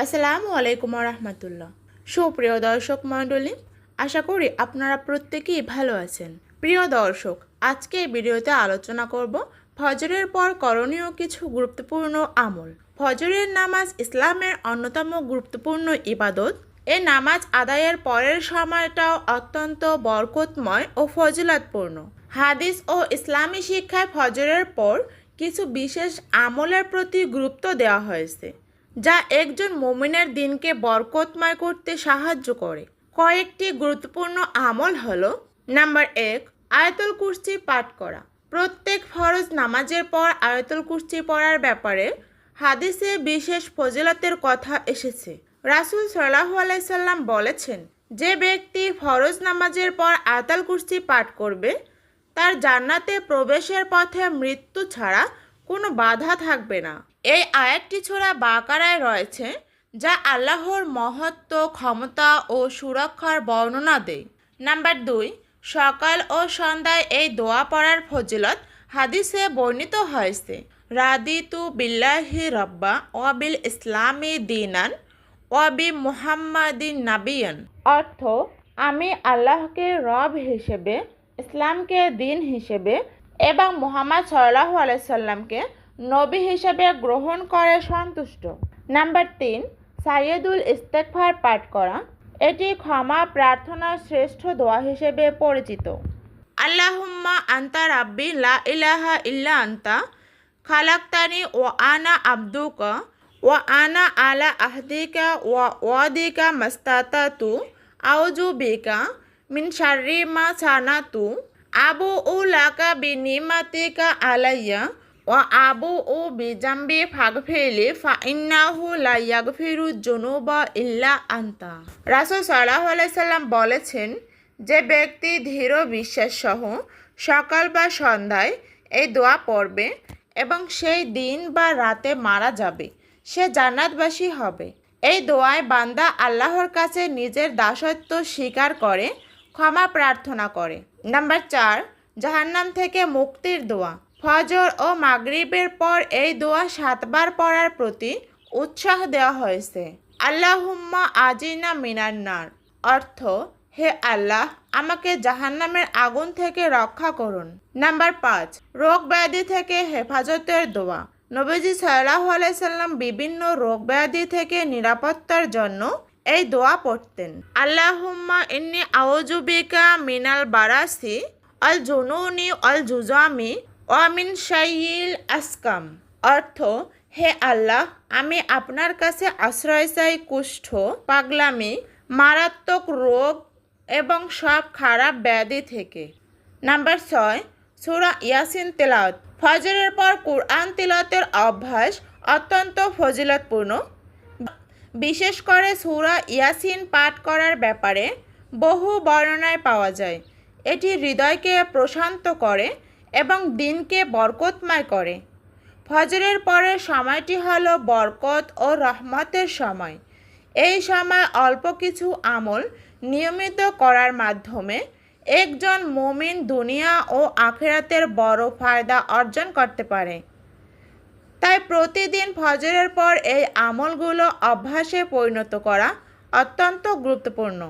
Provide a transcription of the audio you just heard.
আসসালামু আলাইকুম রহমতুল্লাহ। সুপ্রিয় দর্শক মণ্ডলী, আশা করি আপনারা প্রত্যেকেই ভালো আছেন। প্রিয় দর্শক, আজকে এই ভিডিওতে আলোচনা করব ফজরের পর করণীয় কিছু গুরুত্বপূর্ণ আমল। ফজরের নামাজ ইসলামের অন্যতম গুরুত্বপূর্ণ ইবাদত। এই নামাজ আদায়ের পরের সময়টাও অত্যন্ত বরকতময় ও ফজিলতপূর্ণ। হাদিস ও ইসলামী শিক্ষায় ফজরের পর কিছু বিশেষ আমলের প্রতি গুরুত্ব দেওয়া হয়েছে, যা একজন মুমিনের দিনকে বরকতময় করতে সাহায্য করে। কয়েকটি গুরুত্বপূর্ণ আমল হলো: নাম্বার 1, আয়াতুল কুরসি পাঠ করা। প্রত্যেক ফরজ নামাজের পর আয়াতুল কুরসি পড়ার ব্যাপারে হাদিসে বিশেষ ফজিলতের কথা এসেছে। রাসূল সাল্লাল্লাহু আলাইহি সাল্লাম বলেছেন, যে ব্যক্তি ফরজ নামাজের পর আয়াতুল কুরসি পাঠ করবে, তার জান্নাতে প্রবেশের পথে মৃত্যু ছাড়া কোনো বাধা থাকবে না। এই আয়াতটি সূরা বাকারায় রয়েছে, যা আল্লাহর মহত্ব, ক্ষমতা ও সুরক্ষার বর্ণনা দেয়। নাম্বার 2, সকাল ও সন্ধ্যায় এই দোয়া পড়ার ফজিলত হাদিসে বর্ণিত হয়েছে। রাদিতু বিল্লাহি রব্বা ওয়া বিল ইসলামি দীনান ওয়া বি মুহাম্মাদিন নাবিয়ান। অর্থ, আমি আল্লাহকে রব হিসেবে, ইসলামকে দিন হিসেবে এবং মুহাম্মদ সাল্লাল্লাহু আলাইহি সাল্লামকে নবী হিসেবে গ্রহণ করে সন্তুষ্ট। নাম্বার 3, সাইয়্যিদুল ইস্তেগফার পাঠ করা। এটি ক্ষমা প্রার্থনার শ্রেষ্ঠ দোয়া হিসেবে পরিচিত। আল্লাহুম্মা আনতা রাব্বি লা ইলাহা ইল্লা আনতা খালাকতানি ওয়া আনা আবদুকা ওয়া আনা আলা আহদিকা ওয়া ওয়াদিকা মাস্তাতাতু আউযু বিকা মিন শাররি মা সানাতু আবুউ লাকা বিনিমাতিকা আলাইয়া ওয়া আবুউ বিজামবি ফাগফিরলি ফাইন্নাহু লা ইয়াগফিরুয যুনুবা ইল্লা আনতা। রাসূল সাল্লাল্লাহু আলাইহি সাল্লাম বলেছেন, যে ব্যক্তি দৃঢ় বিশ্বাস সহ সকাল বা সন্ধ্যায় এই দোয়া পড়বে এবং সেই দিন বা রাতে মারা যাবে, সে জান্নাতবাসী হবে। এই দোয়ায় বান্দা আল্লাহর কাছে নিজের দাসত্ব স্বীকার করে ক্ষমা প্রার্থনা করে। নাম্বার 4, জাহান্নাম থেকে মুক্তির দোয়া। ফজর ও মাগরিবের পর এই দোয়া 7 বার পড়ার প্রতি উৎসাহ দেওয়া হয়েছে। আল্লাহুম্মা আজিনা মিনান নার। অর্থ, হে আল্লাহ, আমাকে জাহান্নামের আগুন থেকে রক্ষা করুন। নাম্বার 5, রোগ ব্যাধি থেকে হেফাজতের দোয়া। নবীজি সাল্লাল্লাহু আলাইহি সাল্লাম বিভিন্ন রোগ ব্যাধি থেকে নিরাপত্তার জন্য এই দোয়া পড়তেন। আল্লাহুম্মা ইন্নী আউযু বিকা মিনাল বারাসি আল জুনুনি আল জুজামি ওয়া মিন শাইইল আসকাম। অর্থ, হে আল্লাহ, আমি আপনার কাছে আশ্রয় চাই কুষ্ঠ, পাগলামি, মারাত্মক রোগ এবং সব খারাপ ব্যাধি থেকে। নাম্বার 6, সূরা ইয়াসিন তেলাওয়াত। ফজরের পর কুরআন তিলাওয়াতের অভ্যাস অত্যন্ত ফজিলতপূর্ণ। বিশেষ করে সূরা ইয়াসিন পাঠ করার ব্যাপারে বহু বর্ণনায় পাওয়া যায়। এটি হৃদয়কে প্রশান্ত করে এবং দিনকে বরকতময় করে। ফজরের পরের সময়টি হলো বরকত ও রহমতের সময়। এই সময় অল্প কিছু আমল নিয়মিত করার মাধ্যমে একজন মুমিন দুনিয়া ও আখিরাতের বড় ফায়দা অর্জন করতে পারে। তাই প্রতিদিন ফজরের পর এই আমলগুলো অভ্যাসে পরিণত করা অত্যন্ত গুরুত্বপূর্ণ।